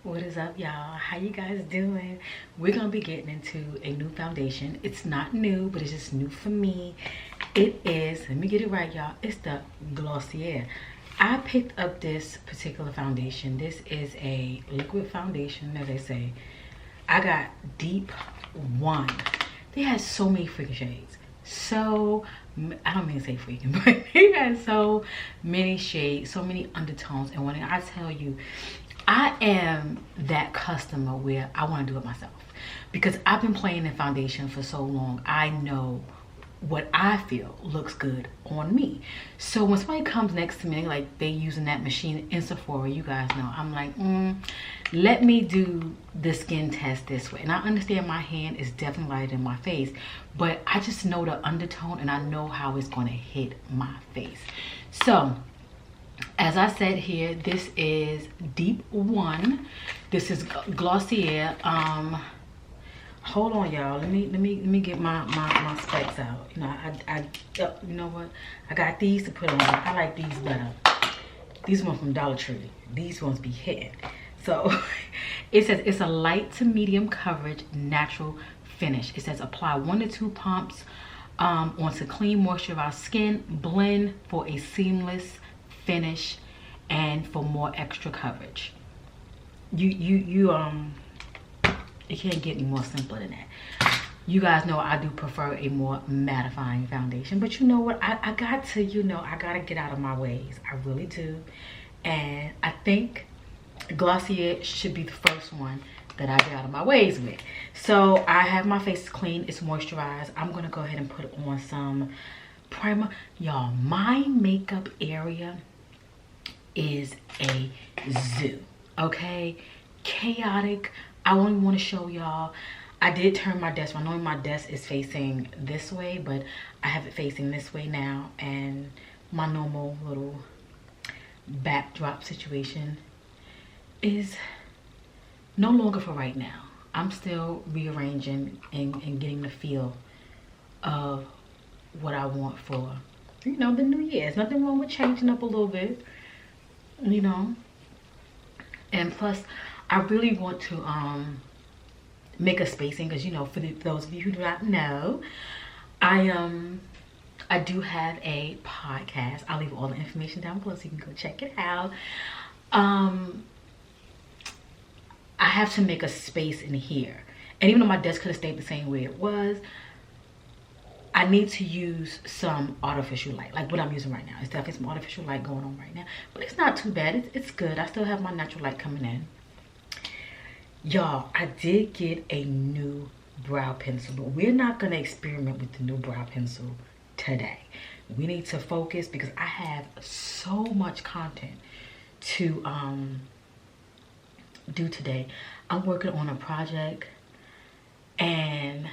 What is up, y'all? How you guys doing? We're gonna be getting into a new foundation. It's not new, but it's just new for me. It is, let me get it right, y'all. It's the Glossier. I picked up this particular foundation. This is a liquid foundation, as they say. I got Deep One. They had so many freaking shades. I don't mean to say freaking, but they had so many shades, so many undertones. And when I tell you, I am that customer where I want to do it myself because I've been playing in foundation for so long. I know what I feel looks good on me. So when somebody comes next to me, like they using that machine in Sephora, you guys know, I'm like, let me do the skin test this way. And I understand my hand is definitely lighter than my face, but I just know the undertone and I know how it's going to hit my face. So as I said here, this is Deep One. This is Glossier. Hold on, y'all. Let me get my specs out. You know, you know what? I got these to put on. I like these better. These ones from Dollar Tree. These ones be hitting. So it says it's a light to medium coverage natural finish. It says apply 1 to 2 pumps onto clean moisturized skin. Blend for a seamless finish and for more extra coverage. You can't get any more simpler than that. You guys know I do prefer a more mattifying foundation, but you know what, I got to, you know, I gotta get out of my ways. I really do. And I think Glossier should be the first one that I get out of my ways with. So I have my face clean, it's moisturized. I'm gonna go ahead and put on some primer. Y'all, my makeup area is a zoo, okay? Chaotic. I only want to show y'all. I did turn my desk. I know my desk is facing this way, but I have it facing this way now, and my normal little backdrop situation is no longer for right now. I'm still rearranging and getting the feel of what I want for, you know, the new year. There's nothing wrong with changing up a little bit, you know. And plus, I really want to make a spacing because, you know, for those of you who do not know, I do have a podcast. I'll leave all the information down below so you can go check it out. I have to make a space in here, and even though my desk could have stayed the same way it was, I need to use some artificial light, like what I'm using right now. It's definitely some artificial light going on right now, but it's not too bad. It's good. I still have my natural light coming in. Y'all, I did get a new brow pencil, but we're not going to experiment with the new brow pencil today. We need to focus because I have so much content to do today. I'm working on a project and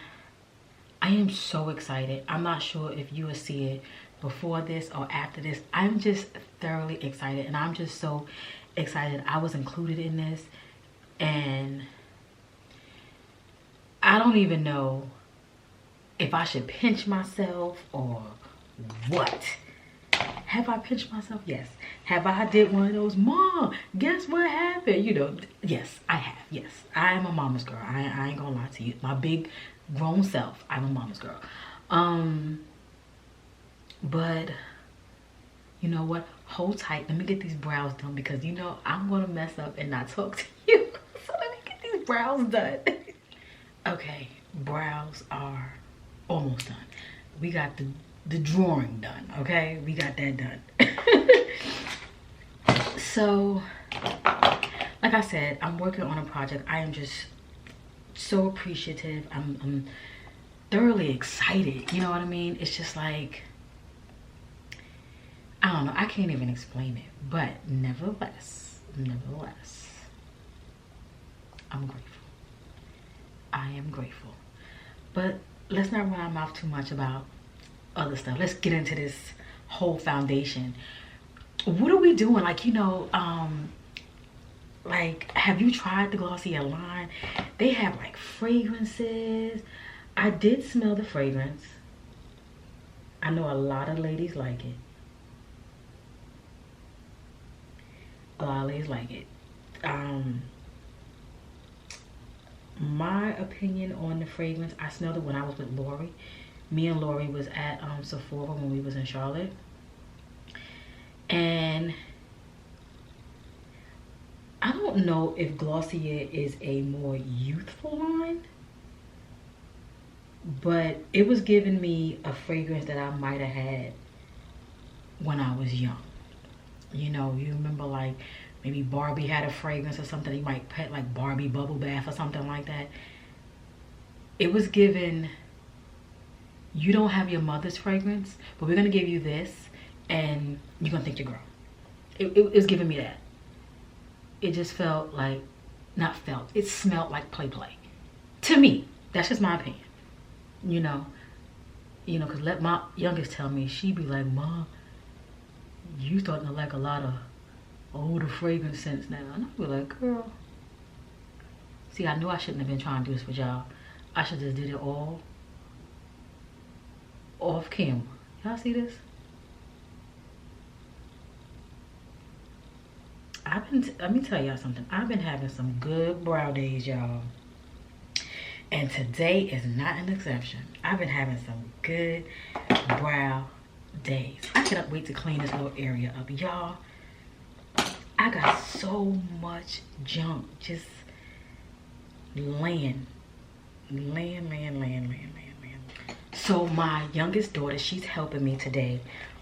I am so excited. I'm not sure if you will see it before this or after this. I'm just thoroughly excited, and I'm just so excited I was included in this. And I don't even know if I should pinch myself or what. Have I pinched myself? Yes. Have I did one of those, Mom, guess what happened? You know, yes, I have. Yes, I am a mama's girl. I ain't gonna lie to you. My big grown self, I'm a mama's girl. But you know what? Hold tight. Let me get these brows done because, you know, I'm gonna mess up and not talk to you. So let me get these brows done. Okay, brows are almost done. We got the drawing done, okay? We got that done. So, like I said, I'm working on a project. I am just so appreciative. I'm thoroughly excited. You know what I mean? It's just like, I don't know. I can't even explain it. But nevertheless, I'm grateful. I am grateful. But let's not run our mouth too much about other stuff. Let's get into this whole foundation. What are we doing? Like, you know, like, have you tried the Glossier line? They have like fragrances. I did smell the fragrance. I know a lot of ladies like it. A lot of ladies like it. my opinion on the fragrance, I smelled it when I was with Lori. Me and Lori was at Sephora when we was in Charlotte. And I don't know if Glossier is a more youthful line, but it was giving me a fragrance that I might have had when I was young. You know, you remember like maybe Barbie had a fragrance or something. You might pet like Barbie bubble bath or something like that. It was given, you don't have your mother's fragrance, but we're gonna give you this and you're gonna think you're grown. It was giving me that. It just felt like, not felt, it smelled like play. To me, that's just my opinion. You know, cause let my youngest tell me, she be like, Mom, you starting to like a lot of older fragrance scents now. And I be like, girl. See, I knew I shouldn't have been trying to do this with y'all. I should just did it all off camera. Y'all see this? Let me tell y'all something. I've been having some good brow days, y'all. And today is not an exception. I've been having some good brow days. I cannot wait to clean this little area up. Y'all, I got so much junk just laying. So my youngest daughter, she's helping me today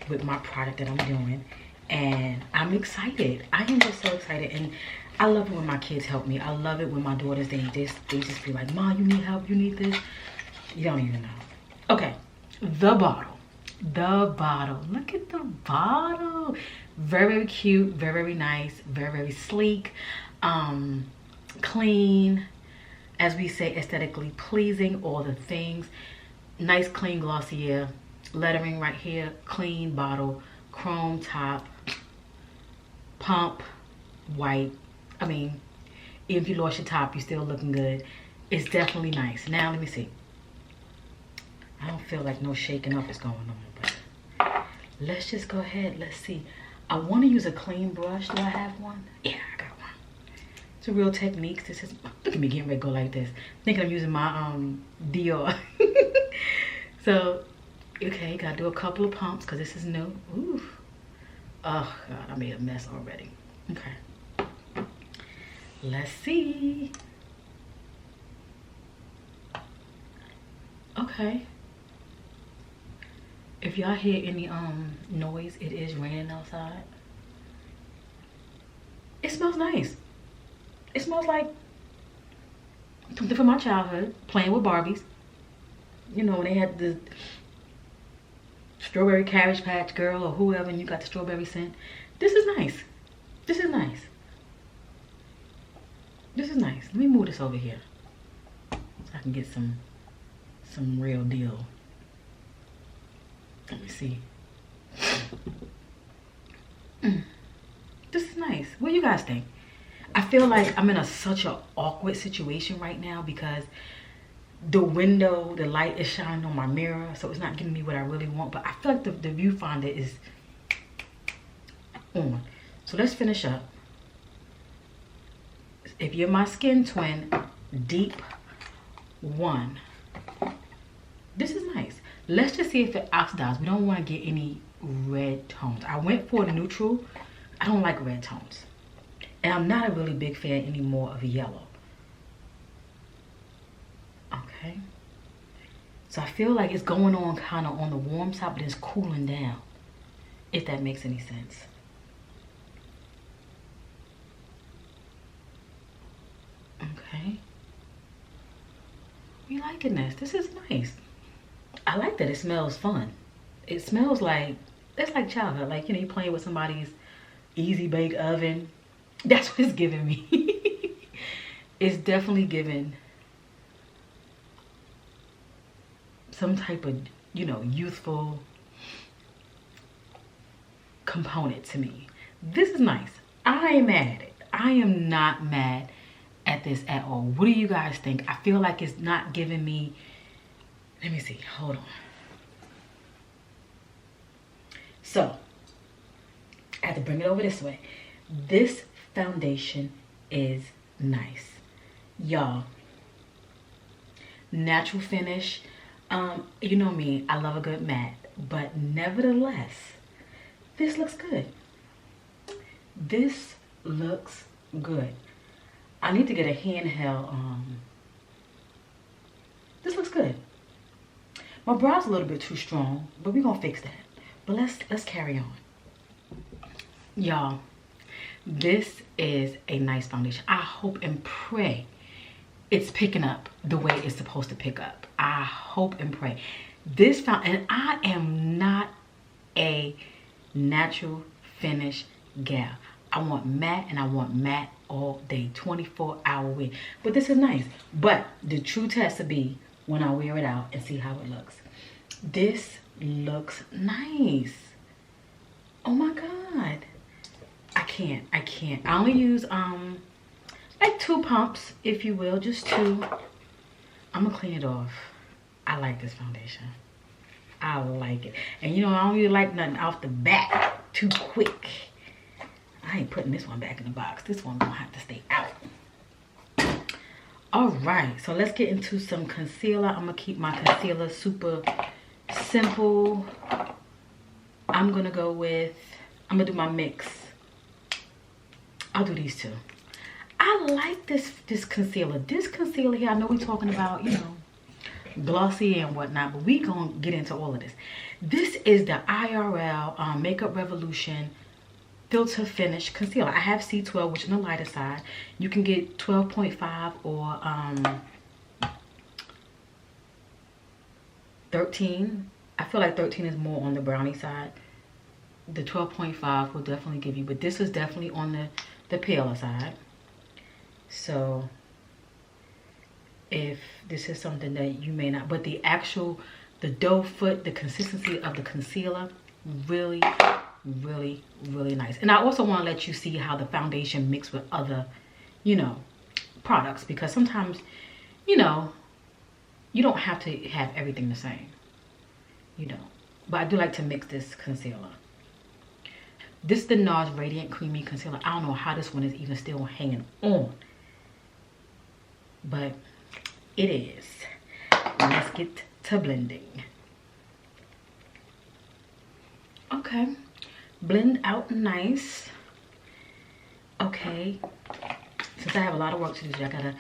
with my product that I'm doing. And I'm excited. I am just so excited. And I love it when my kids help me. I love it when my daughters, they just be like, Mom, you need help, you need this. You don't even know. Okay, the bottle. Look at the bottle. Very cute, very nice, very sleek, clean, as we say, aesthetically pleasing, all the things. Nice clean Glossier lettering right here, clean bottle, chrome top, pump, white. I mean, even if you lost your top, you're still looking good. It's definitely nice. Now let me see. I don't feel like no shaking up is going on, but let's just go ahead. Let's see. I want to use a clean brush. Do I have one? Yeah, I got one. It's a Real Techniques. This is, look at me getting ready to go like this. Thinking I'm using my Dior. So, okay, gotta do a couple of pumps because this is new. Ooh. Oh God, I made a mess already. Okay. Let's see. Okay. If y'all hear any noise, it is raining outside. It smells nice. It smells like something from my childhood, playing with Barbies. You know, when they had the strawberry Cabbage Patch girl or whoever, and you got the strawberry scent. This is nice. This is nice. This is nice. Let me move this over here so I can get some real deal. Let me see. This is nice. What do you guys think? I feel like I'm in such an awkward situation right now because the window, the light is shining on my mirror, so it's not giving me what I really want. But I feel like the viewfinder is on. So let's finish up. If you're my skin twin, Deep 1. This is nice. Let's just see if it oxidizes. We don't want to get any red tones. I went for a neutral. I don't like red tones. And I'm not a really big fan anymore of yellow. Okay. So I feel like it's going on kind of on the warm side, but it's cooling down. If that makes any sense. Okay. We liking this. This is nice. I like that it smells fun. It smells like, it's like childhood. Like, you know, you're playing with somebody's easy bake oven. That's what it's giving me. It's definitely giving some type of, you know, youthful component to me. This is nice. I ain't mad at it. I am not mad at this at all. What do you guys think? I feel like it's not giving me, let me see, hold on. So, I have to bring it over this way. This foundation is nice. Y'all, natural finish. You know me, I love a good matte, but nevertheless, this looks good. This looks good. I need to get a handheld. This looks good. My brow's a little bit too strong, but we're gonna fix that. But let's carry on. Y'all, this is a nice foundation. I hope and pray it's picking up the way it's supposed to pick up. I hope and pray. And I am not a natural finish gal. I want matte, and I want matte all day, 24-hour wear. But this is nice. But the true test will be when I wear it out and see how it looks. This looks nice. Oh my God. I can't. I only use like 2 pumps, if you will, just 2. I'm gonna clean it off. I like this foundation. I like it. And you know, I don't really like nothing off the bat too quick. I ain't putting this one back in the box. This one gonna have to stay out. All right, so let's get into some concealer. I'm gonna keep my concealer super simple. I'm gonna do my mix. I'll do these 2. I like this concealer. This concealer here, I know we're talking about, you know, Glossier and whatnot, but we gonna get into all of this. This is the IRL Makeup Revolution Filter Finish Concealer. I have C12, which is on the lighter side. You can get 12.5 or 13. I feel like 13 is more on the brownie side. The 12.5 will definitely give you, but this is definitely on the paler side. So if this is something that you may not, but the doe foot, the consistency of the concealer, really, really, really nice. And I also want to let you see how the foundation mixed with other, you know, products, because sometimes, you know, you don't have to have everything the same, you know, but I do like to mix this concealer. This is the NARS Radiant Creamy Concealer. I don't know how this one is even still hanging on, but it is. Let's get to blending. Okay, blend out nice. Okay, since I have a lot of work to do today, I gotta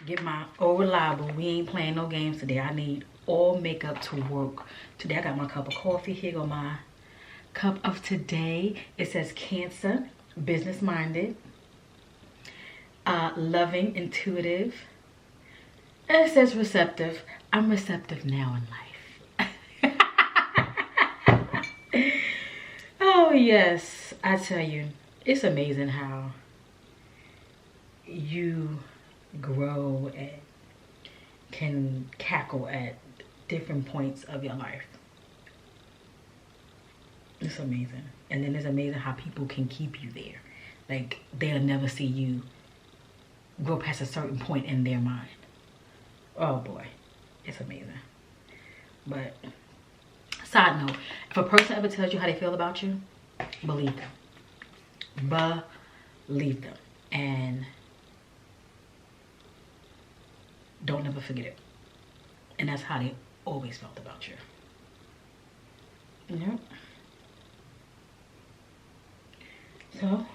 get my old reliable. We ain't playing no games today. I need all makeup to work today. I got my cup of coffee. Here go my cup of today. It says Cancer, business minded, loving, intuitive. And it says receptive. I'm receptive now in life. Oh yes, I tell you, it's amazing how you grow and can cackle at different points of your life. It's amazing. And then it's amazing how people can keep you there. Like, they'll never see you grow past a certain point in their mind. Oh boy, it's amazing. But side note, if a person ever tells you how they feel about you, believe them. Believe them. And don't ever forget it. And that's how they always felt about you. Yep. So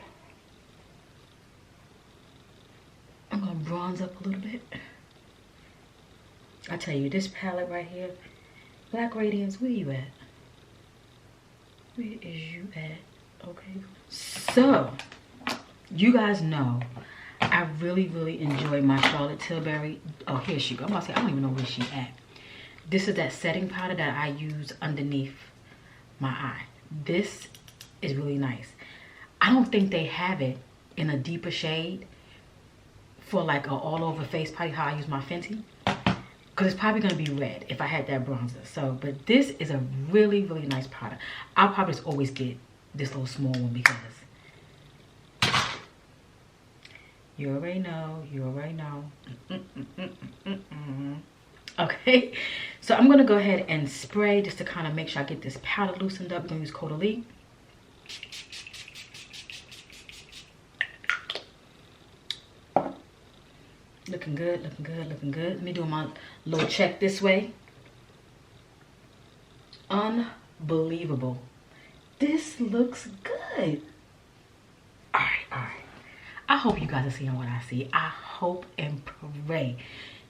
I'm gonna bronze up a little bit. I tell you, this palette right here, Black Radiance, where you at? Where is you at? Okay. So, you guys know I really, really enjoy my Charlotte Tilbury. Oh, here she go. I'm about to say, I don't even know where she at. This is that setting powder that I use underneath my eye. This is really nice. I don't think they have it in a deeper shade for like a all over face powder, how I use my Fenty. Because it's probably going to be red if I had that bronzer. So, but this is a really, really nice powder. I'll probably just always get this little small one because you already know, you already know. Okay, so I'm going to go ahead and spray just to kind of make sure I get this powder loosened up. I'm going to use Caudalie. Looking good, looking good, looking good. Let me do my little check this way. Unbelievable. This looks good. All right, all right. I hope you guys are seeing what I see. I hope and pray you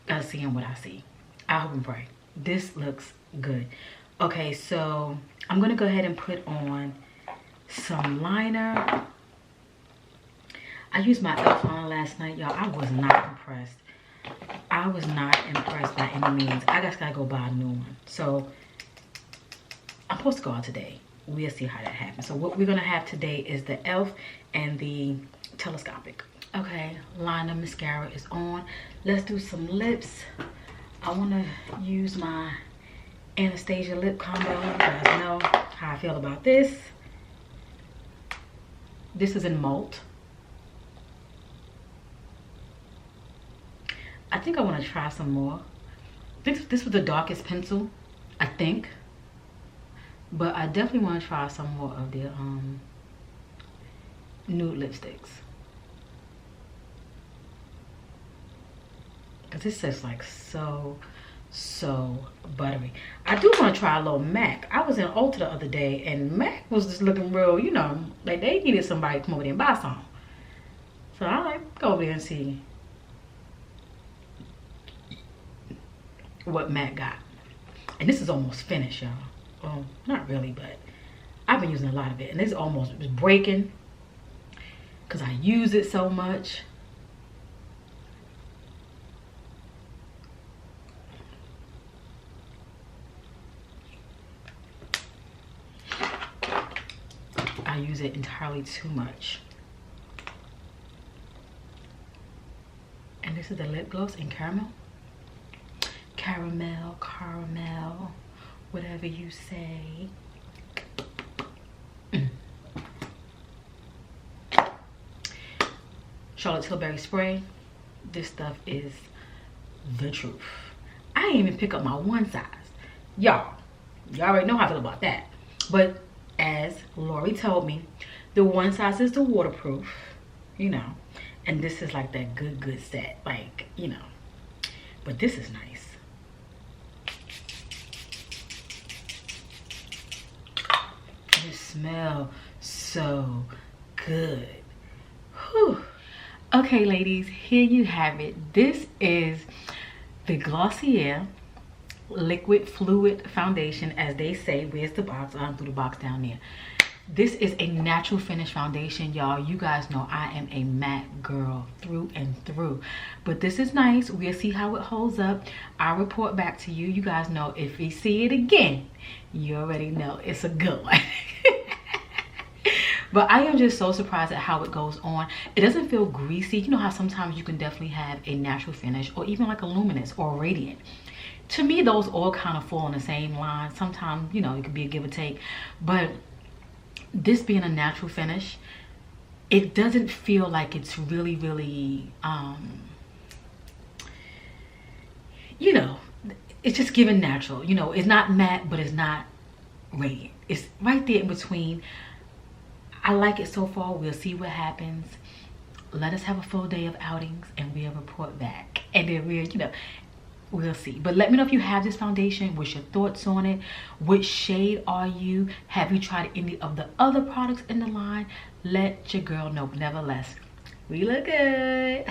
guys are seeing what I see. I hope and pray. This looks good. Okay, so I'm gonna go ahead and put on some liner. I used my e.l.f. liner last night, y'all. I was not impressed. I was not impressed by any means. I just gotta go buy a new one. So I'm supposed to go out today. We'll see how that happens. So what we're gonna have today is the e.l.f. and the telescopic. Okay, liner, mascara is on. Let's do some lips. I wanna use my Anastasia lip combo. You guys know how I feel about this. This is in Malt. I think I want to try some more. This was the darkest pencil, I think. But I definitely want to try some more of the nude lipsticks. Because this is like so buttery. I do want to try a little MAC. I was in Ulta the other day and MAC was just looking real, you know, like they needed somebody to come over there and buy some. So I like go over there and see what MAC got. And this is almost finished, y'all. Well, not really, but I've been using a lot of it. And this almost was breaking because I use it so much. I use it entirely too much. And this is the lip gloss in caramel. Caramel, whatever you say. Charlotte Tilbury spray. This stuff is the truth. I didn't even pick up my one size. Y'all already know how I feel about that. But as Lori told me, the one size is the waterproof, you know, and this is like that good set, like, you know, but this is nice. It smells so good. Whew. Okay, ladies, here you have it. This is the Glossier liquid fluid foundation, as they say. Where's the box? I threw the box down there. This is a natural finish foundation, y'all. You guys know I am a matte girl through and through, but this is nice. We'll see how it holds up. I'll report back to you. You guys know if you see it again, you already know it's a good one. But I am just so surprised at how it goes on. It doesn't feel greasy. You know how sometimes you can definitely have a natural finish or even like a luminous or a radiant. To me, those all kind of fall in the same line. Sometimes, you know, it could be a give or take. But this being a natural finish, it doesn't feel like it's really, you know, it's just giving natural. You know, it's not matte, but it's not radiant. It's right there in between. I like it so far. We'll see what happens. Let us have a full day of outings and we'll report back. And then we'll, you know, we'll see. But let me know if you have this foundation. What's your thoughts on it? Which shade are you? Have you tried any of the other products in the line? Let your girl know. Nevertheless, we look good.